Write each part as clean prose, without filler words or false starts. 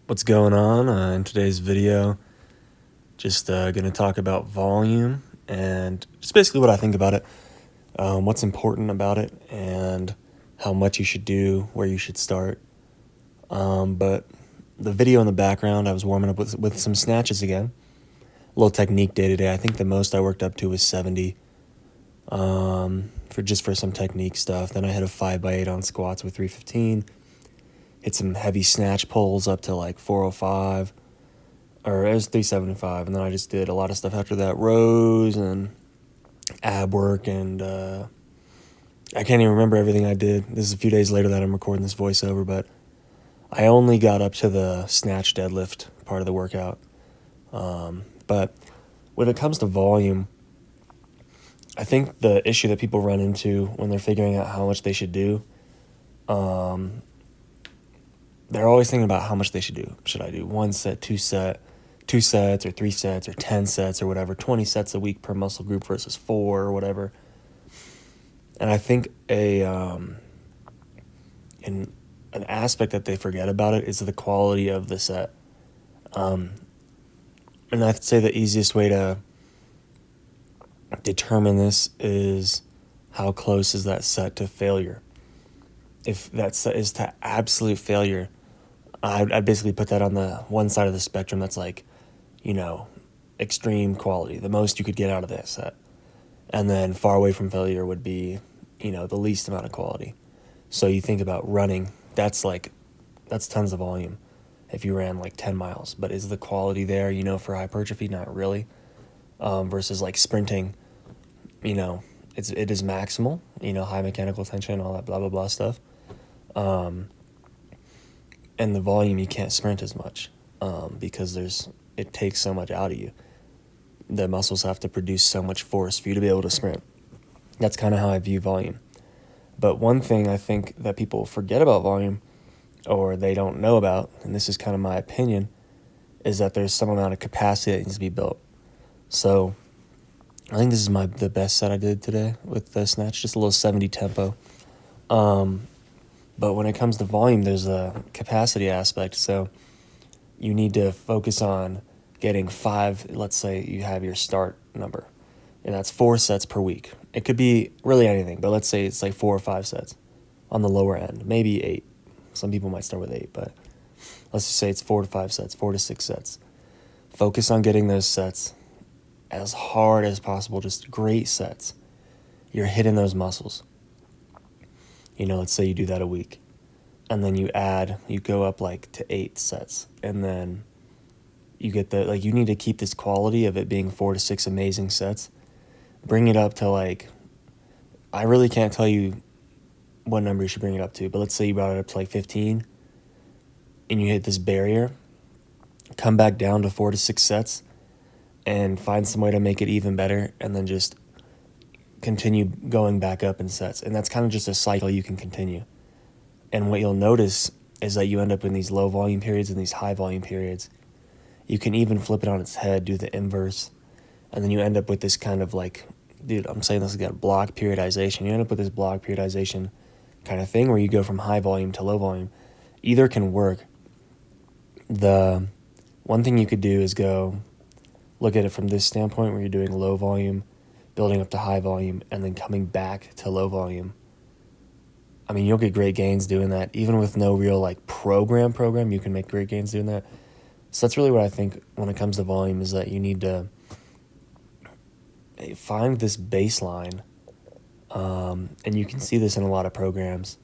What's going on in today's video? Just going to talk about volume and just basically what I think about it, what's important about it, and how much you should do, where you should start. But the video in the background, I was warming up with some snatches again. A little technique day to day. I think the most I worked up to was 70 for some technique stuff. Then I hit a 5x8 on squats with 315. Hit some heavy snatch pulls up to like 405, or it was 375, and then I just did a lot of stuff after that, rows and ab work, and I can't even remember everything I did. This is a few days later that I'm recording this voiceover, but I only got up to the snatch deadlift part of the workout. But when it comes to volume, I think the issue that people run into when they're figuring out how much they should do, they're always thinking about how much they should do. Should I do 1 set, 2 sets, or 3 sets, or 10 sets, or whatever, 20 sets a week per muscle group versus 4 or whatever. And I think an aspect that they forget about it is the quality of the set. And I'd say the easiest way to determine this is how close is that set to failure. If that set is to absolute failure, I'd basically put that on the one side of the spectrum that's like, extreme quality, the most you could get out of that set. And then far away from failure would be, the least amount of quality. So you think about running, that's tons of volume if you ran like 10 miles. But is the quality there, for hypertrophy? Not really. Versus like sprinting, it is maximal, high mechanical tension, all that blah, blah, blah stuff. And the volume, you can't sprint as much because it takes so much out of you. The muscles have to produce so much force for you to be able to sprint. That's kind of how I view volume. But one thing I think that people forget about volume, or they don't know about, and this is kind of my opinion, is that there's some amount of capacity that needs to be built. So I think this is the best set I did today with the snatch, just a little 70 tempo. But when it comes to volume, there's a capacity aspect. So you need to focus on getting 5, let's say you have your start number, and that's 4 sets per week. It could be really anything, but let's say it's like 4 or 5 sets on the lower end, maybe 8. Some people might start with 8, but let's just say it's 4 to 5 sets, 4 to 6 sets. Focus on getting those sets as hard as possible, just great sets. You're hitting those muscles. Let's say you do that a week, and then you go up like to 8 sets, and then you get you need to keep this quality of it being 4 to 6 amazing sets. Bring it up to I really can't tell you what number you should bring it up to, but let's say you brought it up to 15, and you hit this barrier, come back down to 4 to 6 sets, and find some way to make it even better, and then just continue going back up in sets. And that's kind of just a cycle you can continue. And what you'll notice is that you end up in these low volume periods and these high volume periods. You can even flip it on its head, do the inverse, and then you end up with this kind of I'm saying this again, block periodization. You end up with this block periodization kind of thing where you go from high volume to low volume. Either can work. The one thing you could do is go look at it from this standpoint where you're doing low volume, building up to high volume, and then coming back to low volume. I mean, you'll get great gains doing that. Even with no real program, you can make great gains doing that. So that's really what I think when it comes to volume, is that you need to find this baseline. And you can see this in a lot of programs,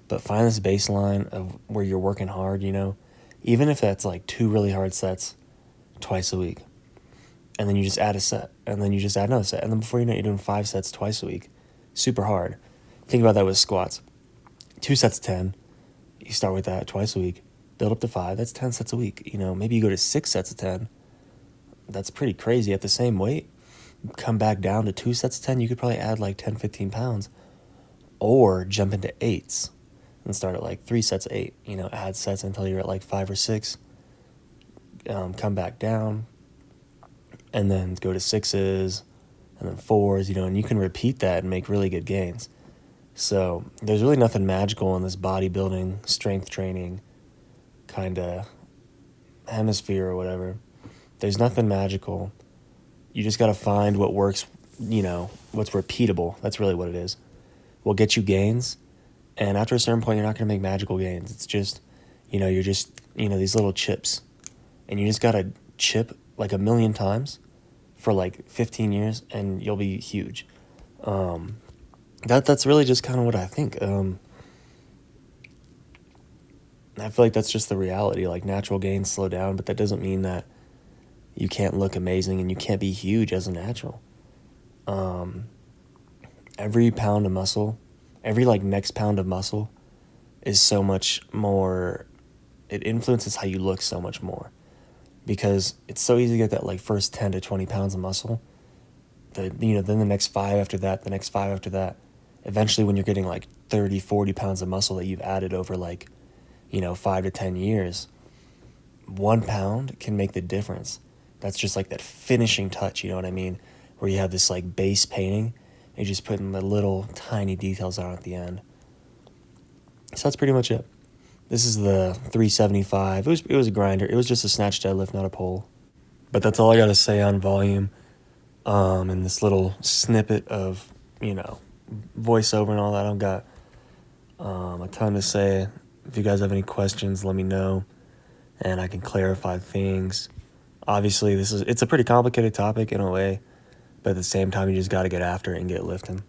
but find this baseline of where you're working hard, even if that's 2 really hard sets twice a week. And then you just add a set, and then you just add another set. And then before you know it, you're doing 5 sets twice a week. Super hard. Think about that with squats. 2 sets of 10. You start with that twice a week. Build up to 5. That's 10 sets a week. Maybe you go to 6 sets of 10. That's pretty crazy. At the same weight, come back down to 2 sets of 10. You could probably add 10, 15 pounds. Or jump into 8s and start at 3 sets of 8. Add sets until you're at 5 or 6. Come back down. And then go to 6s, and then 4s, and you can repeat that and make really good gains. So there's really nothing magical in this bodybuilding, strength training kind of hemisphere or whatever. There's nothing magical. You just got to find what works, what's repeatable. That's really what it is. Will get you gains. And after a certain point, you're not going to make magical gains. It's just, you're just, these little chips. And you just got to chip like 1,000,000 times for like 15 years and you'll be huge. That's really just kind of what I think. I feel like that's just the reality. Like, natural gains slow down, but that doesn't mean that you can't look amazing and you can't be huge as a natural. Every pound of muscle, every like next pound of muscle is so much more, it influences how you look so much more, because it's so easy to get that like first 10 to 20 pounds of muscle. Then the next 5 after that, the next 5 after that. Eventually when you're getting like 30, 40 pounds of muscle that you've added over like, 5 to 10 years, 1 pound can make the difference. That's just like that finishing touch, you know what I mean? Where you have this like base painting, and you just put in the little tiny details on at the end. So that's pretty much it. This is the 375. It was a grinder. It was just a snatch deadlift, not a pull. But that's all I got to say on volume. And this little snippet of, voiceover and all that. I've got a ton to say. If you guys have any questions, let me know, and I can clarify things. Obviously, it's a pretty complicated topic in a way, but at the same time, you just got to get after it and get lifting.